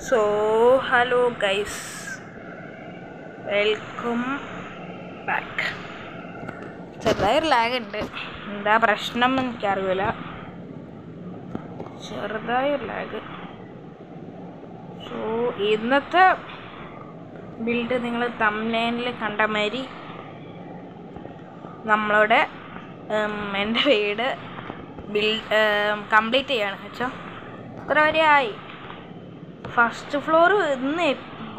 So, hello guys, welcome back. ചെറുതായൊരു lag ഉണ്ട്, എന്താ പ്രശ്നം എന്ന് എനിക്കറിയില്ല. ചെറുതായൊരു ലാഗ്. സോ ഇന്നത്തെ ബിൽഡ് നിങ്ങൾ തംബ്നെയിലിൽ കണ്ട മാതിരി നമ്മളുടെ എൻ്റെ വീട് കംപ്ലീറ്റ് ചെയ്യാണ് വെച്ചാൽ ഇത്ര വരെ ആയി. ഫസ്റ്റ് ഫ്ലോർ ഇന്ന്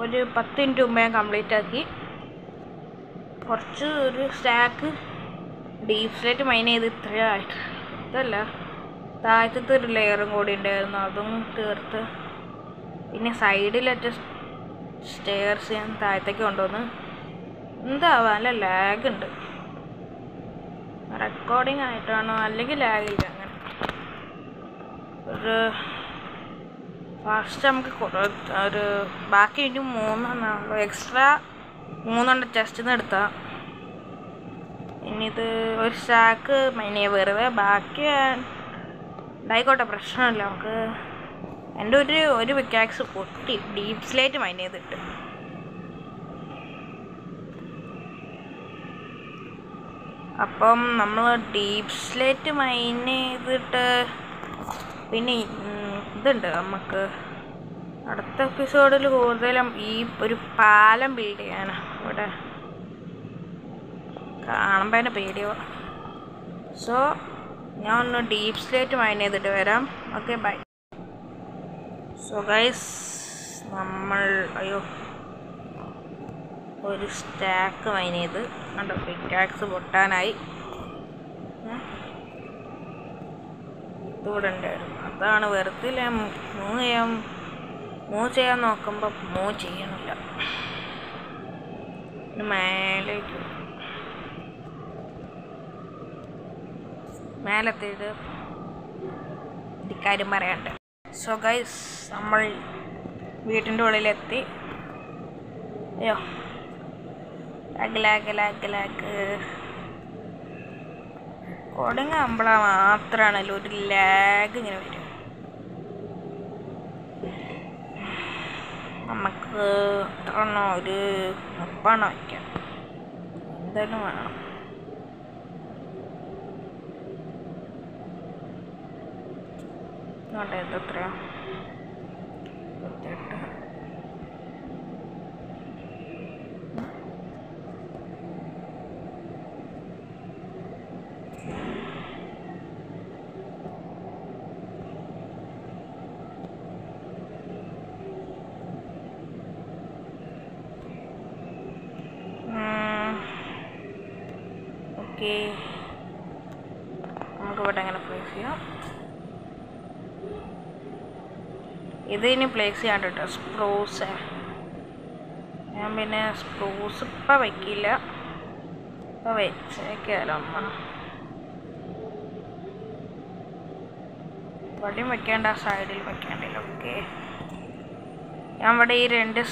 ഒരു 10 മിനിറ്റ് മുമ്പ് ഞാൻ കംപ്ലീറ്റ് ആക്കി. കുറച്ച് ഒരു സ്റ്റാക്ക് ഡീപ് സ്ലേറ്റ് മൈൻ ചെയ്ത് ഇത്രയായിട്ട് ഇതല്ല, താഴത്തെ ഒരു ലെയറും കൂടി ഉണ്ടായിരുന്നു, അതും തീർത്ത്. പിന്നെ സൈഡിലൊറ്റ സ്റ്റെയർസ് ഞാൻ താഴത്തേക്ക് കൊണ്ടുവന്ന്. എന്താവാ നല്ല ലാഗ് ഉണ്ട്, റെക്കോർഡിങ് ആയിട്ടാണോ അല്ലെങ്കിൽ ലാഗില്ല. അങ്ങനെ ഒരു ഫസ്റ്റ് നമുക്ക് ഒരു ബാക്കി ഇനി 3 എക്സ്ട്രാ 3 ടെസ്റ്റിൽ നിന്ന് എടുത്താൽ ഇനി ഇത് ഒരു സ്റ്റാക്ക് മൈൻ ചെയ്യാൻ വെറുതെ ബാക്കി ഉണ്ടായിക്കോട്ടെ, പ്രശ്നമില്ല. നമുക്ക് എൻ്റെ ഒരു പിക്കാക്സ് പൊട്ടി ഡീപ് സ്ലേറ്റ് മൈൻ ചെയ്തിട്ട്. അപ്പം നമ്മൾ ഡീപ് സ്ലേറ്റ് മൈൻ ചെയ്തിട്ട് പിന്നെ ഇതുണ്ട്, നമുക്ക് അടുത്ത എപ്പിസോഡിൽ കൂടുതലും ഈ ഒരു പാലം ബിൽഡ് ചെയ്യാനാണ്. ഇവിടെ കാണുമ്പോൾ തന്നെ പേടിയോ. സോ ഞാൻ ഒന്ന് ഡീപ് സ്ലേറ്റ് മൈൻ ചെയ്തിട്ട് വരാം. Okay, by. സോ ഗൈസ്, നമ്മൾ ഒരു സ്റ്റാക്ക് മൈൻ ചെയ്ത് കണ്ടോ, പിക്കാക്സ് പൊട്ടാനായി. ഇതുകൂടെ ഉണ്ടായിരുന്നു, അതാണ് വെറുതെ മൂവ് ചെയ്യാൻ നോക്കുമ്പോൾ മൂവ് ചെയ്യണില്ല. മേലെത്തിയിട്ട് ഇക്കാര്യം പറയാണ്ട്. സോ ഗൈസ്, നമ്മൾ വീട്ടിൻ്റെ ഉള്ളിലെത്തി. ലാഗ് കോഡിങ് ആകുമ്പോഴാ മാത്രമാണല്ലോ ഒരു ലാഗ് ഇങ്ങനെ വരും. നമുക്ക് എത്രണ്ണോ ഒരു 30 വയ്ക്കാം, എന്തായാലും വേണം. എത്രയാ 28. നമുക്ക് ഇവിടെ എങ്ങനെ പ്ലേസ് ചെയ്യാം? ഇത് ഇനി പ്ലേസ് ചെയ്യാണ്ട് കേട്ടോ, സ്പ്രൂസ്. ഞാൻ പിന്നെ സ്പ്രൂസ് ഇപ്പം വയ്ക്കില്ല, ഇപ്പം വെച്ചേക്കാലോ. ഇവിടെയും വെക്കേണ്ട, സൈഡിൽ വെക്കേണ്ടില്ല. ഓക്കെ, ഞാൻ ഇവിടെ ഈ 2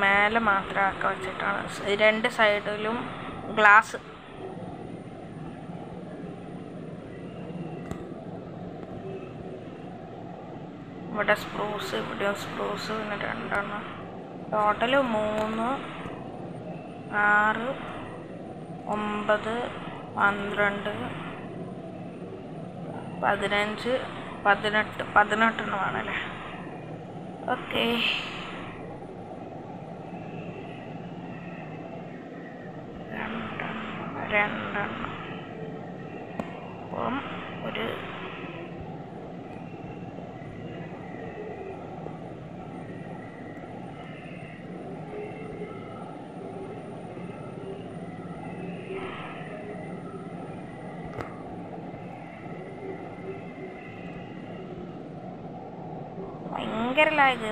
മേലെ മാത്രം ആക്കി വെച്ചിട്ടാണ്, 2 സൈഡിലും ഗ്ലാസ്. ഇവിടെ സ്പ്രൂസ്, ഇവിടെ സ്പ്രൂസ്, പിന്നെ 2. ടോട്ടൽ 3, 6, 9, 12, 15, 18 വേണമല്ലേ? ഓക്കെ, രണ്ടെണ്ണം. അപ്പം ഒരു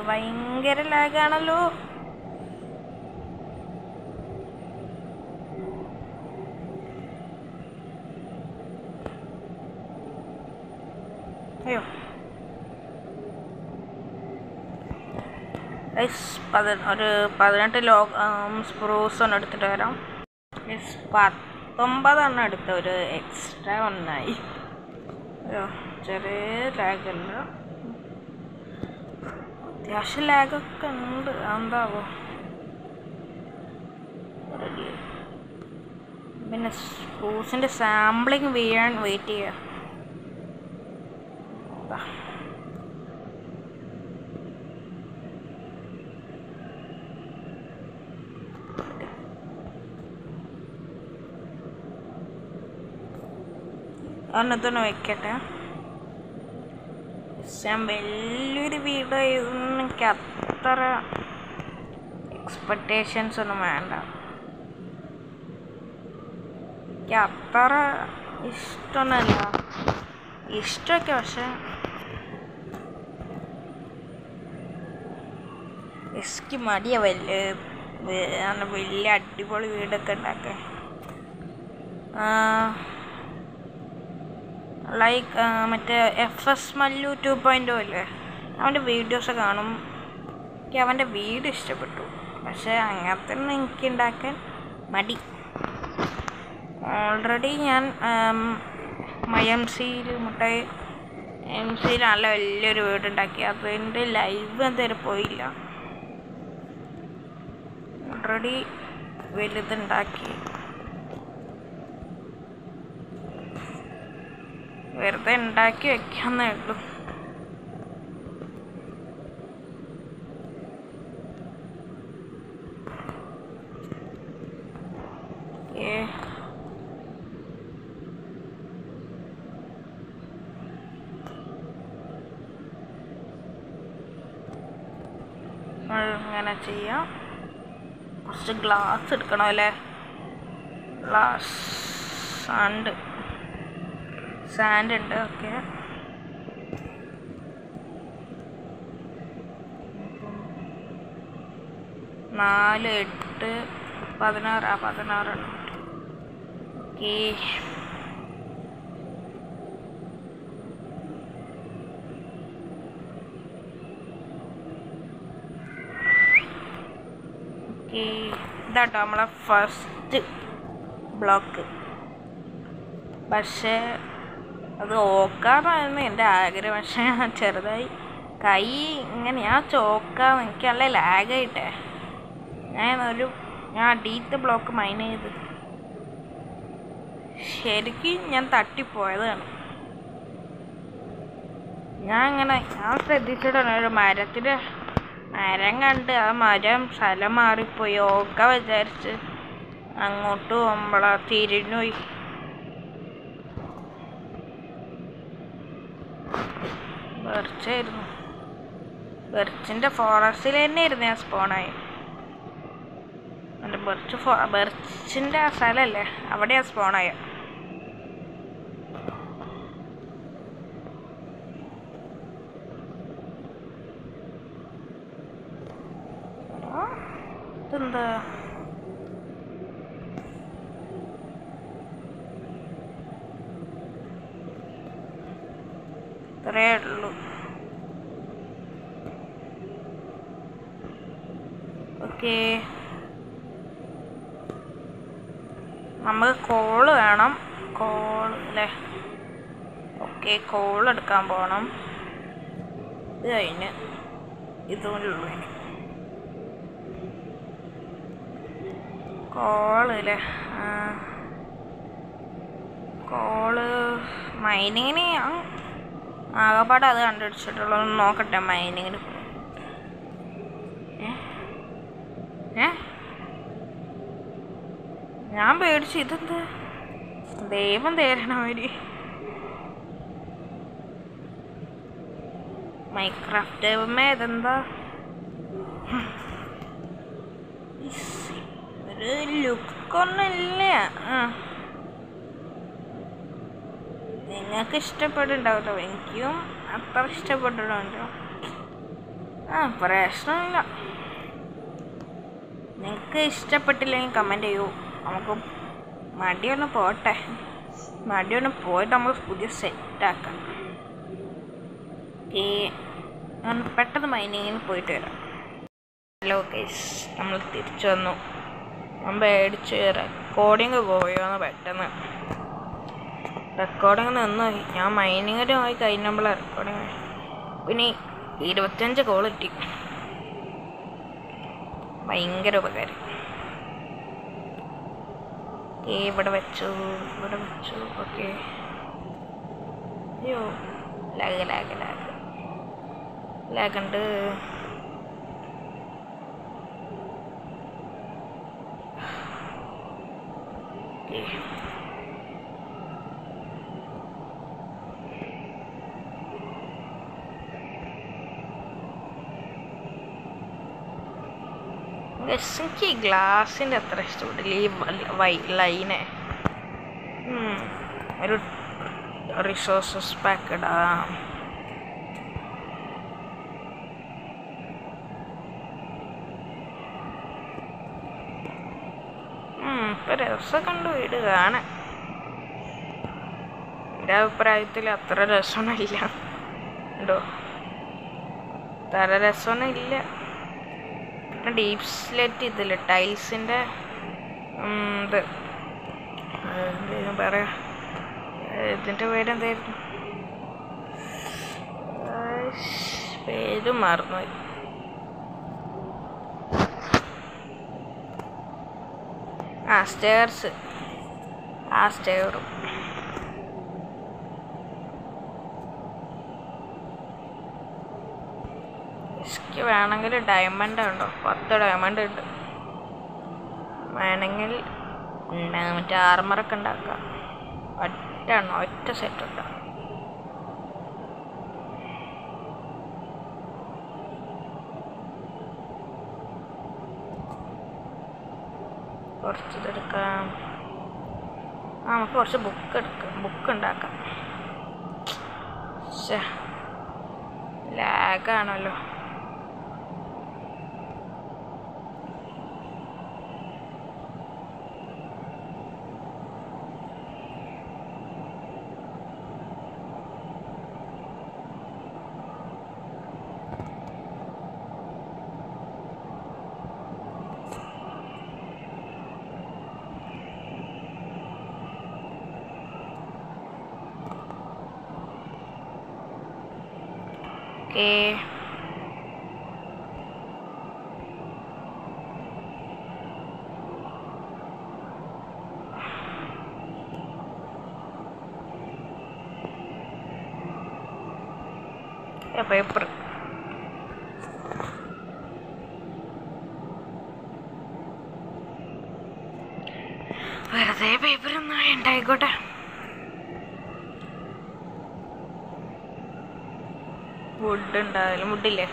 ഭയങ്കര ലാഗാണല്ലോ. ഒരു 18 സ്പ്രൂസ് ഒന്ന് എടുത്തിട്ട് വരാം. 19 എടുത്ത ഒരു എക്സ്ട്രാ ഒന്നായി. ചെറിയ ലാഗല്ല. അത്യാവശ്യം ലാഗൊക്കെ ഉണ്ട്. എന്താവോ പിന്നെ സ്ക്രൂസിൻ്റെ സാമ്പിളിങ് വീഴാൻ വെയിറ്റ് ചെയ്യുക. ഒന്നൊന്ന് വെക്കട്ടെ. ഞാൻ വലിയൊരു വീഡിയോ ഇതൊന്നും എനിക്ക് അത്ര എക്സ്പെക്റ്റേഷൻസ് ഒന്നും വേണ്ട. എനിക്ക് അത്ര ഇഷ്ടമൊന്നുമല്ല. ഇഷ്ടമൊക്കെ പക്ഷെ എനിക്ക് മടിയാ വലിയ അടിപൊളി വീടൊക്കെ ഉണ്ടാക്കാൻ. ലൈക്ക് മറ്റേ FS മല്ലു 2.0 ഇല്ലേ, അവൻ്റെ വീഡിയോസ് കാണും. എനിക്ക് അവൻ്റെ വീട് ഇഷ്ടപ്പെട്ടു. പക്ഷെ അങ്ങനത്തെ എനിക്ക് ഉണ്ടാക്കാൻ മടി. ഓൾറെഡി ഞാൻ MCയിൽ നല്ല വലിയൊരു വീടുണ്ടാക്കി. അതിൻ്റെ ലൈവ് എന്തേലും പോയില്ല. ഓൾറെഡി വലുതുണ്ടാക്കി. വെറുതെ ഉണ്ടാക്കി വെക്കാന്നേ ഉള്ളൂ. അങ്ങനെ ചെയ്യാം. കുറച്ച് ഗ്ലാസ് എടുക്കണം അല്ലേ? ഗ്ലാസ് സാൻഡ് ഉണ്ട്. ഓക്കെ, 4, 8, 16. 16 എണ്ണം. ഓക്കെ, ഇതാട്ടോ നമ്മളെ ഫസ്റ്റ് ബ്ലോക്ക്. പക്ഷേ അത് ഓക്കാന്നായിരുന്നു എൻ്റെ ആഗ്രഹം. പക്ഷേ ചെറുതായി കൈ ഇങ്ങനെ ഞാൻ ചോക്കാന്ന് എനിക്ക് നല്ല ലാഗായിട്ടേ ഞാൻ അടിയത്തെ ബ്ലോക്ക് മൈൻ ചെയ്ത് ശരിക്കും ഞാൻ തട്ടിപ്പോയതാണ്. ഞാൻ ശ്രദ്ധിച്ചിട്ടാണ് ഒരു മരം കണ്ട് ആ മരം സ്ഥലം മാറിപ്പോയി. ഓക്ക വിചാരിച്ച് അങ്ങോട്ട് പോകുമ്പോഴാ തിരിഞ്ഞുപോയി. ബെർച്ചായിരുന്നു. ബെർച്ചിൻ്റെ ഫോറസ്റ്റിൽ തന്നെ ആയിരുന്നു ഞാൻ സ്പോണായി. എൻ്റെ ബെർച്ചിൻ്റെ ആ സ്ഥലമല്ലേ, അവിടെയാ സ്പോണായ. ഇതെന്താ ഇത്രയേ ഉള്ളൂ. ഓക്കെ, നമുക്ക് കോള് വേണം. കോള് അല്ലേ? ഓക്കെ, കോൾ എടുക്കാൻ പോകണം. ഇത് കഴിഞ്ഞ് ഇതുകൊണ്ടുള്ളൂ ഇനി കോള് അല്ലേ? കോള് മൈനിങ്ങിന് ആകെപ്പാടെ അത് കണ്ടുപിടിച്ചിട്ടുള്ളൂ. നോക്കട്ടെ മൈനിങ്ങിന്. ഞാൻ പേടിച്ചു. ഇതെന്താ ദൈവം തേരണവര്. മൈൻക്രാഫ്റ്റ് ദൈവമേ, ഇതെന്താ ഒരു ലുക്കൊന്നുമില്ല. നിങ്ങൾക്ക് ഇഷ്ടപ്പെട്ടുണ്ടാവല്ലോ, എനിക്കും അത്ര ഇഷ്ടപ്പെട്ടിട്ടുണ്ടോ? പ്രശ്നമില്ല. നിങ്ങൾക്ക് ഇഷ്ടപ്പെട്ടില്ലെങ്കിൽ കമൻറ്റ് ചെയ്യൂ. നമുക്ക് മടിയൊന്ന് പോയിട്ട് നമുക്ക് പുതിയ സെറ്റാക്കാം. പെട്ടെന്ന് മൈനിങ്ങിന് പോയിട്ട് വരാം. ഹലോ ഗൈസ്, നമ്മൾ തിരിച്ചു വന്നു. ഞാൻ പേടിച്ച് റെക്കോർഡിങ് പോയോന്ന് പെട്ടെന്ന്. റെക്കോർഡിങ് നിന്നുപോയി. ഞാൻ മൈനിങ്ങിന് പോയി കഴിഞ്ഞപ്പോഴാണ് റെക്കോർഡിങ്. പിന്നെ 25 കോൾ കിട്ടി. ഭയങ്കര ഉപകാരം. ഇവിടെ വെച്ചു. ഓക്കെ. അയ്യോ ലാഗുണ്ട്. എനിക്ക് ഈ ഗ്ലാസിൻ്റെ അത്ര ഇഷ്ടപ്പെട്ടില്ല, ഈ ലൈനെ. ഒരു റിസോഴ്സസ് പാക്ക് ഇടാം. ഇപ്പം രസമൊക്കെ ഉണ്ട് വീട് കാണാൻ. എൻ്റെ അഭിപ്രായത്തിൽ അത്ര രസമൊന്നുമില്ല കേട്ടോ, അത്ര രസമൊന്നുമില്ല. പിന്നെ ഡീപ് സ്ലെറ്റ് ഇതില്ല, ടൈൽസിൻ്റെ ഇത് എന്തായാലും പറയാം, ഇതിൻ്റെ പേരെന്തായിരുന്നു, പേര് മറന്നുപോയി. സ്റ്റെയർസ്, സ്റ്റെയറും എനിക്ക് വേണമെങ്കിൽ ഡയമണ്ട് ഉണ്ടോ, 10 ഡയമണ്ട് ഉണ്ട്. വേണമെങ്കിൽ മറ്റേ ആർമറൊക്കെ ഉണ്ടാക്കാം. ഒറ്റ സെറ്റ് ഉണ്ടാവും. കുറച്ച് ഇതെടുക്കാം. നമുക്ക് കുറച്ച് ബുക്ക് ഉണ്ടാക്കാം. ലാഗാണല്ലോ. പേപ്പർ വെറുതെ പേപ്പറൊന്നും ഉണ്ടായിക്കോട്ടെ. വുഡ് ഉണ്ടായാലും വുഡില്ലേ,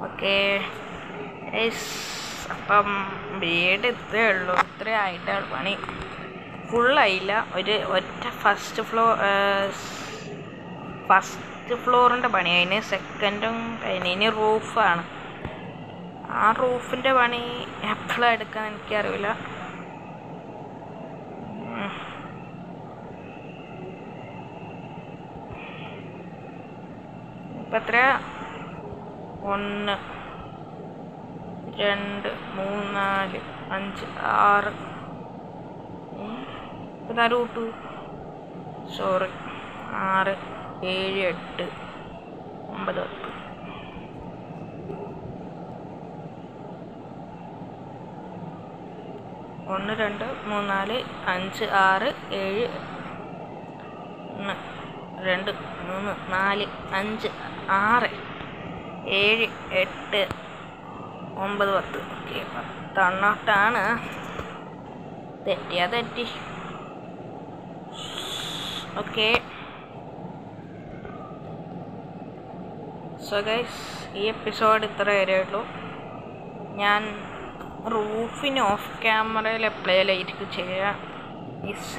ഓക്കെ. അപ്പം വീട് ഇത്രയേ ഉള്ളൂ, ഇത്രയും ആയിട്ടാണ് പണി. ഫുള്ളായില്ല, ഒറ്റ ഫസ്റ്റ് ഫ്ലോറിൻ്റെ പണി കഴിഞ്ഞ്, സെക്കൻഡും കഴിഞ്ഞ്. ഇനി റൂഫാണ്. ആ റൂഫിൻ്റെ പണി എപ്പോഴാണ് എടുക്കാൻ എനിക്കറിയില്ല. ഇപ്പം എത്ര, 1 2 3 4 5 6 14 കൂട്ടു, സോറി 6 7 8 9 10. 1 2 3 4 5 6 7 1 2 3 4 5 6 7 8 9 10. ഓക്കെ, 10 തെറ്റി. ഓക്കെ, സോ ഗൈസ്, ഈ എപ്പിസോഡ് ഇത്ര വരെ ഉള്ളൂ. ഞാൻ റൂഫിന് ഓഫ് ക്യാമറയിൽ എപ്പോഴായിരിക്കും ചെയ്യുക.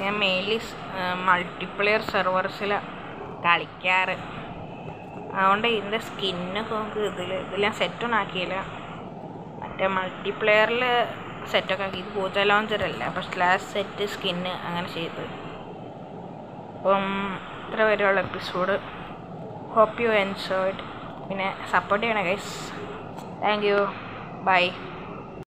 ഞാൻ മെയിൻലി മൾട്ടിപ്ലെയർ സെർവേഴ്സിലാണ് കളിക്കാറ്. അതുകൊണ്ട് ഇതിൻ്റെ സ്കിന്നൊക്കെ നമുക്ക് ഇതിൽ ഞാൻ സെറ്റൊന്നും ആക്കിയില്ല. മറ്റേ മൾട്ടിപ്ലെയറിൽ സെറ്റൊക്കെ ആക്കി. ഇത് പൂജ ലോഞ്ചറല്ല, അപ്പോൾ /സെറ്റ് സ്കിന്ന് അങ്ങനെ ചെയ്ത്. അപ്പം ഇത്ര വരെയുള്ള എപ്പിസോഡ്. Hope you enjoyed. പിന്നെ സപ്പോർട്ട് ചെയ്യണം ഗൈസ്. Thank you. ബൈ.